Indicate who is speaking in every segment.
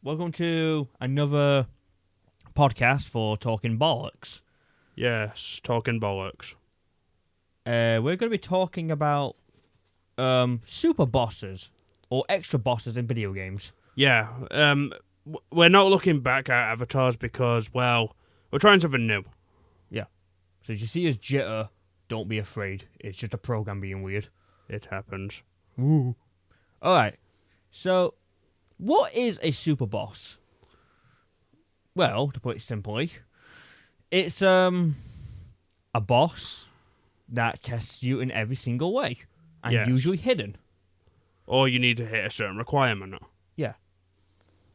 Speaker 1: Welcome to another podcast for Talking Bollocks.
Speaker 2: Yes, talking bollocks.
Speaker 1: We're going to be talking about super bosses or extra bosses in video games.
Speaker 2: Yeah, we're not looking back at avatars because, well, we're trying something new.
Speaker 1: Yeah. So as you see as jitter, don't be afraid. It's just a program being weird.
Speaker 2: It happens.
Speaker 1: Woo. Alright. So, what is a super boss? Well, to put it simply, it's a boss that tests you in every single way, and
Speaker 2: Yes.
Speaker 1: usually hidden.
Speaker 2: Or you need to hit a certain requirement.
Speaker 1: Yeah.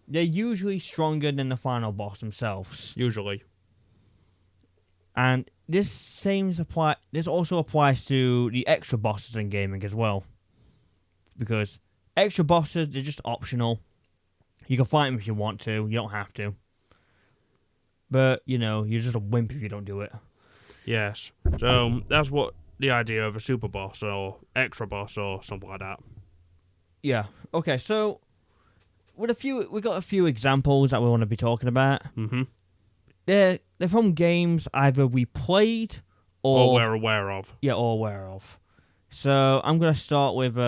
Speaker 1: They're usually stronger than the final boss themselves.
Speaker 2: Usually.
Speaker 1: And this also applies to the extra bosses in gaming as well. Because extra bosses, they're just optional. You can fight them if you want to, you don't have to. But, you're just a wimp if you don't do it.
Speaker 2: Yes. So that's what the idea of a super boss or extra boss or something like that.
Speaker 1: Yeah. Okay, so we got a few examples that we want to be talking about.
Speaker 2: Mm-hmm.
Speaker 1: They're from games either we played
Speaker 2: Or we're aware of.
Speaker 1: Yeah, or aware of. So I'm gonna start with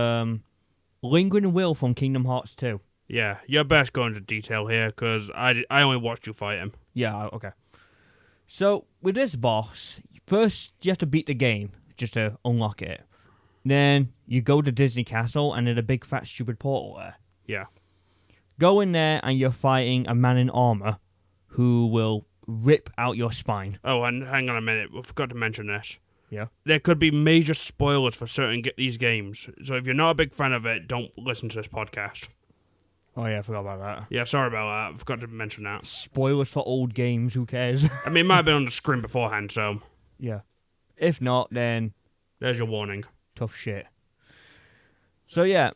Speaker 1: Lingering Will from Kingdom Hearts 2.
Speaker 2: Yeah, you're best go into detail here because I only watched you fight him.
Speaker 1: Yeah, okay. So with this boss, first you have to beat the game just to unlock it. Then you go to Disney Castle and there's a big fat stupid portal there.
Speaker 2: Yeah.
Speaker 1: Go in there and you're fighting a man in armor who will rip out your spine.
Speaker 2: Oh, and hang on a minute, we forgot to mention this.
Speaker 1: Yeah.
Speaker 2: There could be major spoilers for certain these games, so if you're not a big fan of it, don't listen to this podcast.
Speaker 1: Oh yeah, I forgot about that.
Speaker 2: Yeah, sorry about that. I forgot to mention that.
Speaker 1: Spoilers for old games, who cares?
Speaker 2: I mean, it might have been on the screen beforehand, so
Speaker 1: Yeah. If not, then
Speaker 2: there's your warning.
Speaker 1: tough shit. So yeah,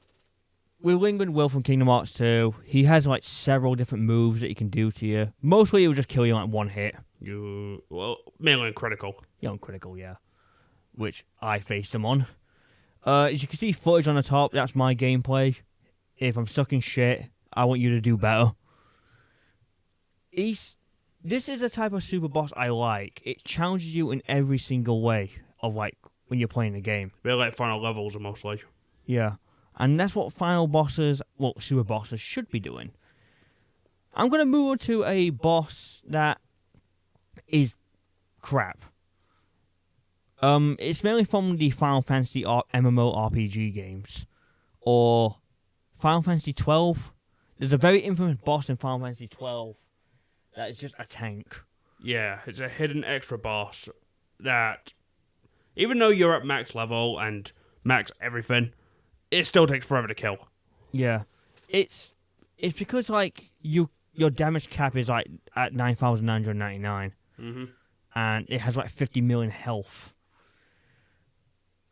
Speaker 1: with Lingering Will from Kingdom Hearts 2, he has like several different moves that he can do to you. Mostly he will just kill you in like one hit.
Speaker 2: Mainly critical.
Speaker 1: Yeah, on critical, yeah. Which I faced him on. As you can see footage on the top, that's my gameplay. If I'm stuck in shit, I want you to do better. This is the type of super boss I like. It challenges you in every single way of like when you're playing the game.
Speaker 2: They're like final levels mostly.
Speaker 1: Yeah. And that's what final bosses, super bosses should be doing. I'm going to move on to a boss that is crap. It's mainly from the Final Fantasy MMORPG games. Or Final Fantasy 12. There's a very infamous boss in Final Fantasy 12 that is just a tank.
Speaker 2: Yeah, it's a hidden extra boss that, even though you're at max level and max everything, it still takes forever to kill.
Speaker 1: Yeah. It's because like your damage cap is like at 9,999.
Speaker 2: Mm-hmm.
Speaker 1: And it has like 50 million health.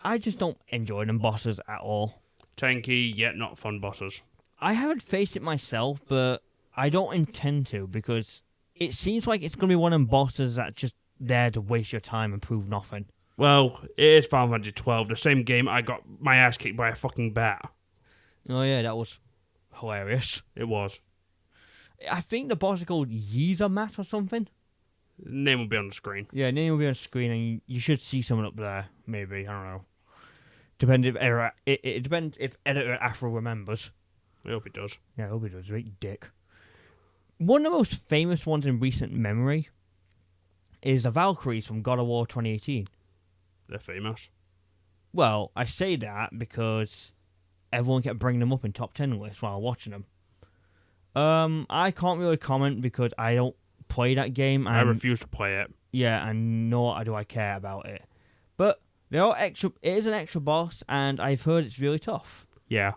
Speaker 1: I just don't enjoy them bosses at all.
Speaker 2: Tanky, yet not fun bosses.
Speaker 1: I haven't faced it myself, but I don't intend to because it seems like it's going to be one of them bosses that's just there to waste your time and prove nothing.
Speaker 2: Well, it is Final Fantasy 12, the same game I got my ass kicked by a fucking bat.
Speaker 1: Oh yeah, that was hilarious.
Speaker 2: It was.
Speaker 1: I think the boss is called Yeezamat or something.
Speaker 2: The name will be on the screen.
Speaker 1: Yeah, name will be on the screen and you should see someone up there, maybe, I don't know. It depends if editor Afro remembers.
Speaker 2: I hope it does.
Speaker 1: Yeah, I hope it does. Right, dick. One of the most famous ones in recent memory is the Valkyries from God of War 2018.
Speaker 2: They're famous.
Speaker 1: Well, I say that because everyone kept bringing them up in top 10 lists while watching them. I can't really comment because I don't play that game. And,
Speaker 2: I refuse to play it.
Speaker 1: Yeah, and nor do I care about it. But it is an extra boss, and I've heard it's really tough.
Speaker 2: Yeah.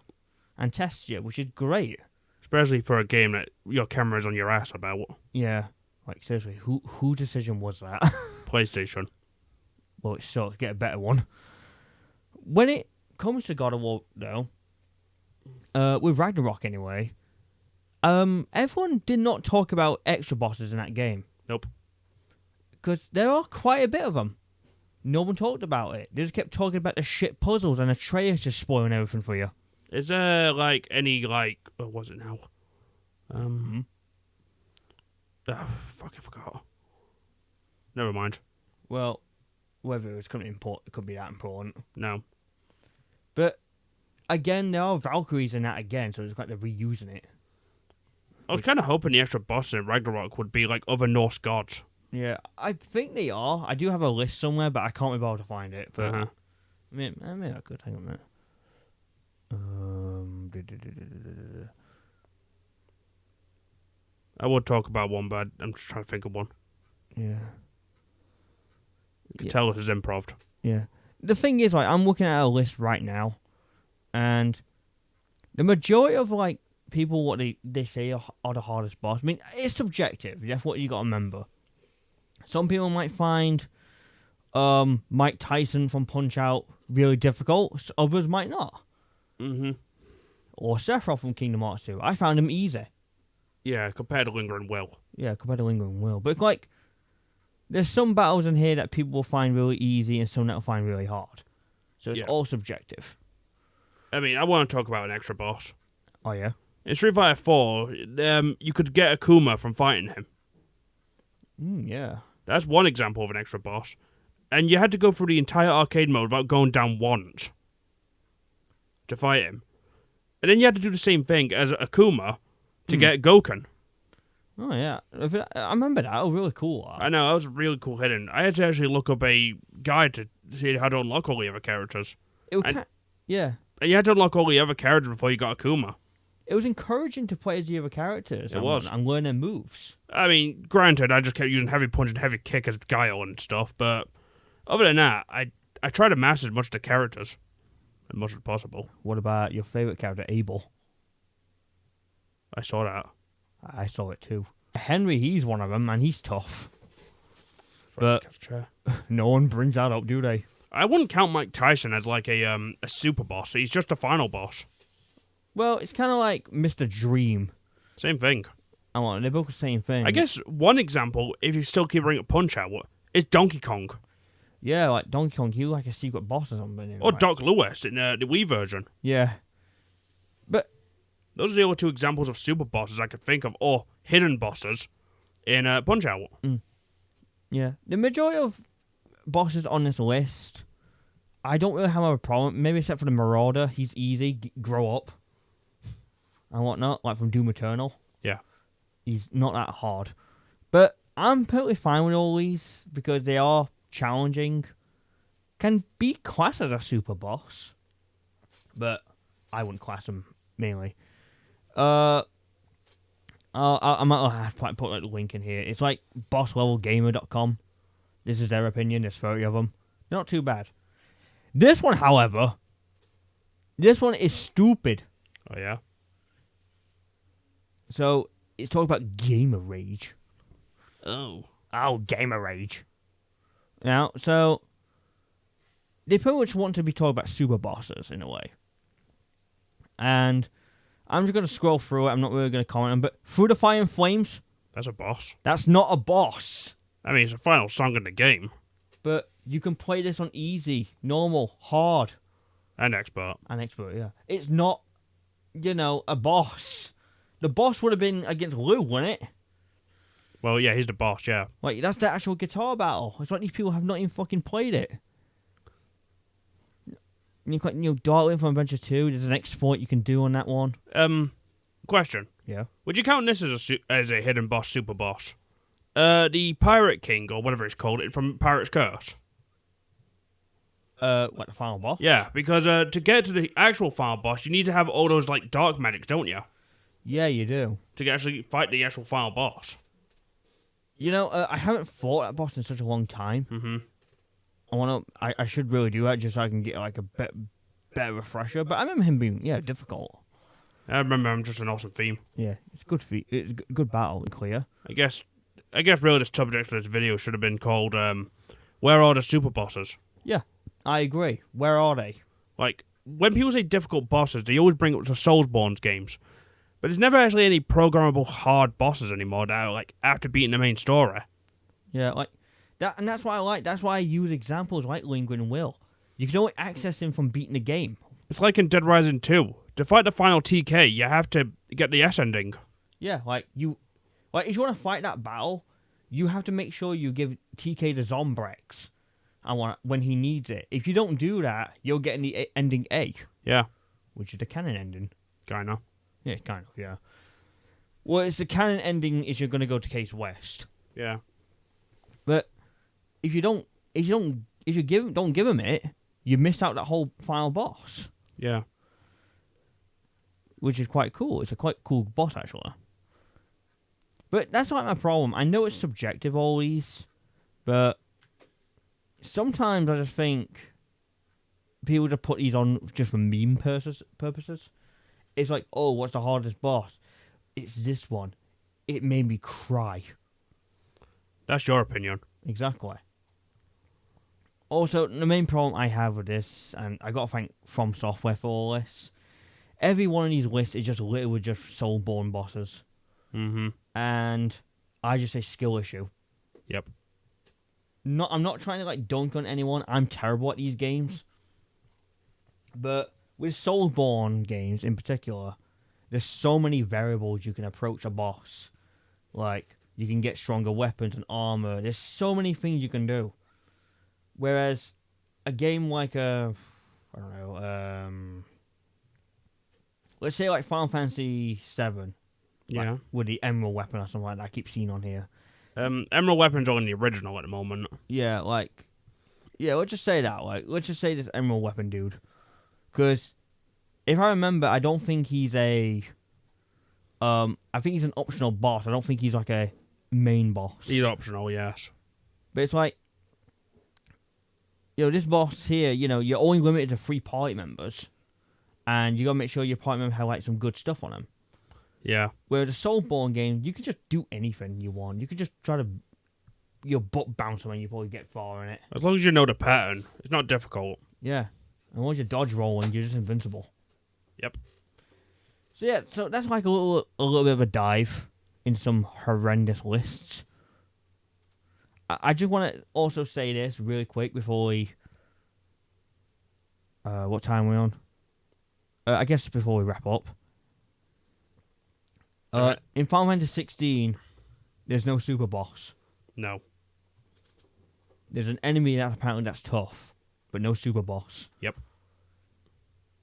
Speaker 1: And tests you, which is great.
Speaker 2: Especially for a game that your camera's on your ass about.
Speaker 1: Yeah. Like, seriously, who decision was that?
Speaker 2: PlayStation.
Speaker 1: Well, it sucks. Get a better one. When it comes to God of War, though, with Ragnarok anyway, everyone did not talk about extra bosses in that game.
Speaker 2: Nope.
Speaker 1: Because there are quite a bit of them. No one talked about it. They just kept talking about the shit puzzles and Atreus just spoiling everything for you.
Speaker 2: Is there, any, what was it now? Fuck, I forgot. Never mind.
Speaker 1: Well, whether it could be that important.
Speaker 2: No.
Speaker 1: But again, there are Valkyries in that again, so it's like they're reusing it.
Speaker 2: I was kind of hoping the extra bosses in Ragnarok would be like other Norse gods.
Speaker 1: Yeah, I think they are. I do have a list somewhere, but I can't be able to find it. But I mean, maybe I could. Hang on a minute.
Speaker 2: I would talk about one, but I'm just trying to think of one.
Speaker 1: Yeah.
Speaker 2: You can tell this is improv.
Speaker 1: Yeah. The thing is, like, I'm looking at a list right now, and the majority of, like, people, what they say are the hardest boss. I mean, it's subjective. That's what you got to remember. Some people might find Mike Tyson from Punch-Out really difficult. Others might not.
Speaker 2: Mm-hmm.
Speaker 1: Or Sephiroth from Kingdom Hearts 2. I found him easy.
Speaker 2: Yeah, compared to Lingering Will.
Speaker 1: Yeah, compared to Lingering Will. But, like, there's some battles in here that people will find really easy and some that will find really hard. So it's all subjective.
Speaker 2: I mean, I want to talk about an extra boss.
Speaker 1: Oh, yeah?
Speaker 2: In Street Fighter 4, you could get Akuma from fighting him.
Speaker 1: Yeah.
Speaker 2: That's one example of an extra boss. And you had to go through the entire arcade mode without going down once to fight him. And then you had to do the same thing as Akuma to get Goken.
Speaker 1: Oh, yeah. I remember that. It was really cool.
Speaker 2: I know, that was really cool hidden. I had to actually look up a guide to see how to unlock all the other characters.
Speaker 1: Yeah.
Speaker 2: And you had to unlock all the other characters before you got Akuma.
Speaker 1: It was encouraging to play as the other characters.
Speaker 2: It was.
Speaker 1: And learn their moves.
Speaker 2: I mean, granted, I just kept using heavy punch and heavy kick as Guile and stuff, but other than that, I tried to master as much of the characters as much as possible.
Speaker 1: What about your favourite character, Abel?
Speaker 2: I saw that.
Speaker 1: I saw it too. Henry, he's one of them, and he's tough. But no one brings that up, do they?
Speaker 2: I wouldn't count Mike Tyson as like a super boss. He's just a final boss.
Speaker 1: Well, it's kind of like Mr. Dream.
Speaker 2: Same thing.
Speaker 1: They're both the same thing.
Speaker 2: I guess one example, if you still keep bringing Punch-Out, is Donkey Kong.
Speaker 1: Yeah, like Donkey Kong, he was like a secret boss or something.
Speaker 2: Or Doc Lewis in the Wii version.
Speaker 1: Yeah. But
Speaker 2: those are the only two examples of super bosses I could think of, or hidden bosses in Punch-Out.
Speaker 1: Yeah. The majority of bosses on this list, I don't really have a problem. Maybe except for the Marauder. He's easy. Grow up. And whatnot. Like from Doom Eternal.
Speaker 2: Yeah.
Speaker 1: He's not that hard. But I'm totally fine with all these because they are challenging. Can be classed as a super boss. But I wouldn't class them mainly. I might have to put like the link in here. It's like bosslevelgamer.com. This is their opinion. There's 30 of them. Not too bad. This one, however, is stupid.
Speaker 2: Oh, yeah?
Speaker 1: So, it's talking about gamer rage.
Speaker 2: Oh,
Speaker 1: gamer rage. Now, so, they pretty much want to be talking about super bosses in a way. And I'm just going to scroll through it. I'm not really going to comment on it. But Through the Fire and Flames.
Speaker 2: That's a boss.
Speaker 1: That's not a boss.
Speaker 2: I mean, it's the final song in the game.
Speaker 1: But you can play this on easy, normal, hard.
Speaker 2: And expert.
Speaker 1: Yeah. It's not, a boss. The boss would have been against Lou, wouldn't it?
Speaker 2: Well, yeah, he's the boss, yeah.
Speaker 1: Like, that's the actual guitar battle. It's like these people have not even fucking played it. You've got, Darkling from Adventure 2. There's an exploit you can do on that one.
Speaker 2: Question.
Speaker 1: Yeah.
Speaker 2: Would you count this as a hidden boss, super boss? The Pirate King, or whatever it's called, from Pirate's Curse.
Speaker 1: What, the final boss?
Speaker 2: Yeah, because to get to the actual final boss, you need to have all those, like, dark magics, don't you?
Speaker 1: Yeah, you do.
Speaker 2: To actually fight the actual final boss.
Speaker 1: I haven't fought that boss in such a long time.
Speaker 2: Mm-hmm.
Speaker 1: I should really do that just so I can get, like, a better refresher. But I remember him being, difficult.
Speaker 2: I remember him just an awesome theme.
Speaker 1: Yeah, it's good it's good battle and clear.
Speaker 2: I guess really the subject of this video should have been called, Where Are the Super Bosses?
Speaker 1: Yeah, I agree. Where are they?
Speaker 2: Like, when people say difficult bosses, they always bring up the Soulsborne games. But there's never actually any programmable hard bosses anymore that are, like, after beating the main story.
Speaker 1: Yeah, like, that, and that's what I like. That's why I use examples like Lingering Will. You can only access them from beating the game.
Speaker 2: It's like in Dead Rising 2. To fight the final TK, you have to get the S ending.
Speaker 1: Yeah, like if you want to fight that battle, you have to make sure you give TK the Zombrex when he needs it. If you don't do that, you're getting the ending A.
Speaker 2: Yeah.
Speaker 1: Which is the canon ending.
Speaker 2: Kinda.
Speaker 1: Yeah, kind of, yeah. Well, it's the canon ending is you're going to go to Case West.
Speaker 2: Yeah.
Speaker 1: But if you don't give him it, you miss out that whole final boss.
Speaker 2: Yeah.
Speaker 1: Which is quite cool. It's a quite cool boss, actually. But that's not my problem. I know it's subjective, all these, but sometimes I just think people just put these on just for meme purposes. It's like, oh, what's the hardest boss? It's this one. It made me cry.
Speaker 2: That's your opinion.
Speaker 1: Exactly. Also, the main problem I have with this, and I gotta thank From Software for all this, every one of these lists is just littered with just soul-born bosses.
Speaker 2: Mm-hmm.
Speaker 1: And I just say skill issue.
Speaker 2: Yep.
Speaker 1: I'm not trying to like dunk on anyone. I'm terrible at these games. But with Soulborn games in particular, there's so many variables you can approach a boss. Like, you can get stronger weapons and armor. There's so many things you can do. Whereas a game like let's say like Final Fantasy VII.
Speaker 2: Yeah.
Speaker 1: Like, with the Emerald weapon or something like that I keep seeing on here.
Speaker 2: Emerald weapons are in the original at the moment.
Speaker 1: Yeah, let's just say that. Let's just say this Emerald weapon dude. Because if I remember, I don't think he's I think he's an optional boss. I don't think he's like a main boss.
Speaker 2: He's optional, yes.
Speaker 1: But it's like, this boss here, you're only limited to 3 party members. And you gotta make sure your party member have like some good stuff on him.
Speaker 2: Yeah.
Speaker 1: Whereas a Soulborn game, you can just do anything you want. You can just try to your butt bounce when you probably get far in it.
Speaker 2: As long as you know the pattern, it's not difficult.
Speaker 1: Yeah. And once you dodge rolling, you're just invincible.
Speaker 2: Yep.
Speaker 1: So that's like a little bit of a dive in some horrendous lists. I just want to also say this really quick before we... what time are we on? I guess before we wrap up. In Final Fantasy 16, there's no super boss.
Speaker 2: No.
Speaker 1: There's an enemy that's tough, but no super boss.
Speaker 2: Yep.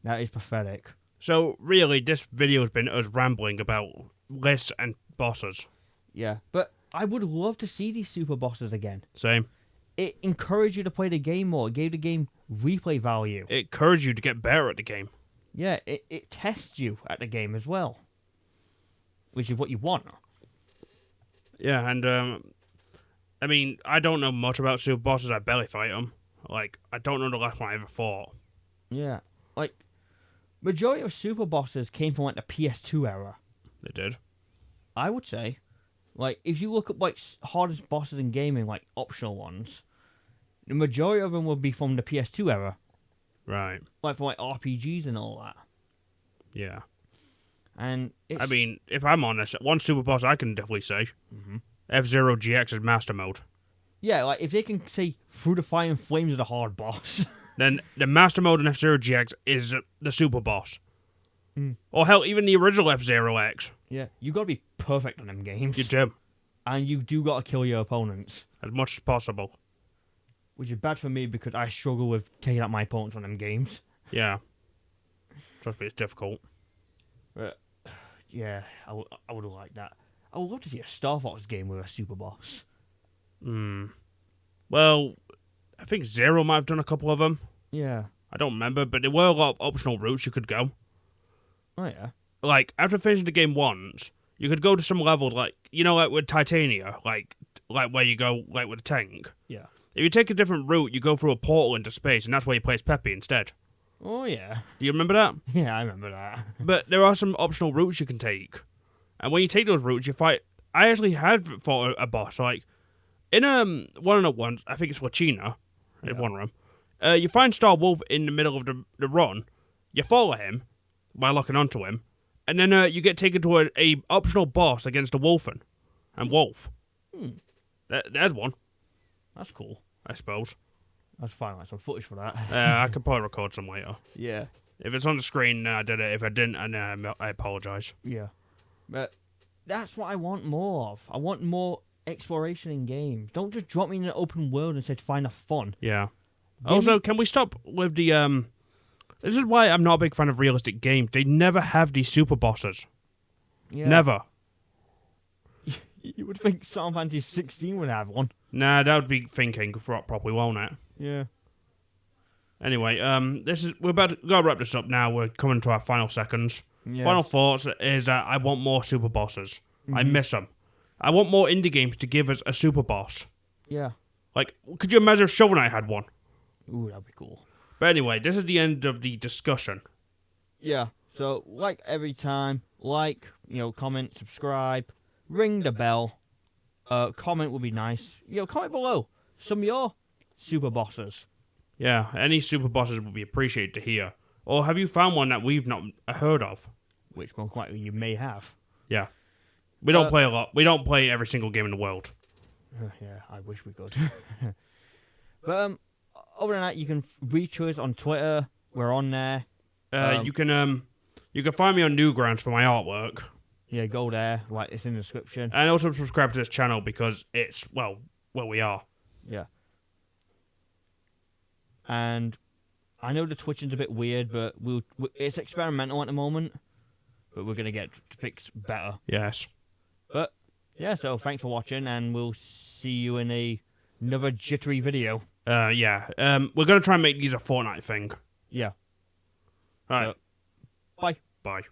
Speaker 1: That is pathetic.
Speaker 2: So, really, this video has been us rambling about lists and bosses.
Speaker 1: Yeah, but I would love to see these super bosses again.
Speaker 2: Same.
Speaker 1: It encouraged you to play the game more. It gave the game replay value.
Speaker 2: It encouraged you to get better at the game.
Speaker 1: Yeah, it tests you at the game as well. Which is what you want.
Speaker 2: Yeah, and, I mean, I don't know much about super bosses. I barely fight them. Like, I don't know the last one I ever fought.
Speaker 1: Yeah, like, majority of super bosses came from, like, the PS2 era.
Speaker 2: They did.
Speaker 1: I would say. Like, if you look at, like, hardest bosses in gaming, like, optional ones, the majority of them would be from the PS2 era.
Speaker 2: Right.
Speaker 1: Like, for, like, RPGs and all that.
Speaker 2: Yeah.
Speaker 1: And it's...
Speaker 2: I mean, if I'm honest, one super boss I can definitely say, F-Zero GX's Master Mode.
Speaker 1: Yeah, like, if they can say through the fire and flames of the hard boss...
Speaker 2: then the Master Mode in F-Zero GX is the super boss. Or hell, even the original F-Zero X.
Speaker 1: Yeah, you gotta be perfect on them games.
Speaker 2: You do.
Speaker 1: And you do gotta kill your opponents.
Speaker 2: As much as possible.
Speaker 1: Which is bad for me because I struggle with taking out my opponents on them games.
Speaker 2: Yeah. Trust me, it's difficult.
Speaker 1: But, yeah, I would have liked that. I would love to see a Star Fox game with a super boss.
Speaker 2: Well, I think Zero might have done a couple of them.
Speaker 1: Yeah.
Speaker 2: I don't remember, but there were a lot of optional routes you could go.
Speaker 1: Oh, yeah.
Speaker 2: Like, after finishing the game once, you could go to some levels, like, like with Titania, like where you go, like, with a tank.
Speaker 1: Yeah.
Speaker 2: If you take a different route, you go through a portal into space, and that's where you place Peppy instead.
Speaker 1: Oh, yeah.
Speaker 2: Do you remember that?
Speaker 1: Yeah, I remember that.
Speaker 2: But there are some optional routes you can take. And when you take those routes, you fight... I actually had fought a boss, like... In one of the ones, I think it's Lachina, in one room, you find Star Wolf in the middle of the run, you follow him by locking onto him, and then you get taken to a optional boss against a Wolfen and Wolf. There's one.
Speaker 1: That's cool.
Speaker 2: I suppose.
Speaker 1: I'd find like some footage for that.
Speaker 2: I could probably record some later.
Speaker 1: Yeah.
Speaker 2: If it's on the screen, I did it. If I didn't, I apologize.
Speaker 1: Yeah. But That's what I want more of. I want more exploration in games. Don't just drop me in an open world and say to find a fun.
Speaker 2: Yeah.
Speaker 1: Give
Speaker 2: Also,
Speaker 1: me-
Speaker 2: can we stop with the This is why I'm not a big fan of realistic games. They never have these super bosses.
Speaker 1: Yeah.
Speaker 2: Never.
Speaker 1: You would think Final Fantasy 16 would have one.
Speaker 2: Nah, that would be thinking properly, won't it?
Speaker 1: Yeah.
Speaker 2: Anyway, we're gotta wrap this up now. We're coming to our final seconds.
Speaker 1: Yeah.
Speaker 2: Final thoughts is that I want more super bosses. I
Speaker 1: Mm-hmm.
Speaker 2: miss them. I want more indie games to give us a super boss.
Speaker 1: Yeah.
Speaker 2: Like, could you imagine if Shovel Knight had one?
Speaker 1: Ooh, that'd be cool.
Speaker 2: But anyway, this is the end of the discussion.
Speaker 1: Yeah. So, like every time, comment, subscribe, ring the bell. Comment would be nice. Comment below some of your super bosses.
Speaker 2: Yeah, any super bosses would be appreciated to hear. Or have you found one that we've not heard of?
Speaker 1: Which most likely you may have.
Speaker 2: Yeah. We don't play a lot. We don't play every single game in the world.
Speaker 1: Yeah, I wish we could. But other than that, you can reach us on Twitter. We're on there.
Speaker 2: You can find me on Newgrounds for my artwork.
Speaker 1: Yeah, go there. It's in the description.
Speaker 2: And also subscribe to this channel because it's, well, we are.
Speaker 1: Yeah. And I know the twitching's a bit weird, but it's experimental at the moment. But we're going to get fixed better.
Speaker 2: Yes.
Speaker 1: But, yeah, so thanks for watching, and we'll see you in another jittery video.
Speaker 2: Yeah. We're going to try and make these a Fortnite thing.
Speaker 1: Yeah.
Speaker 2: All right.
Speaker 1: Bye.
Speaker 2: Bye.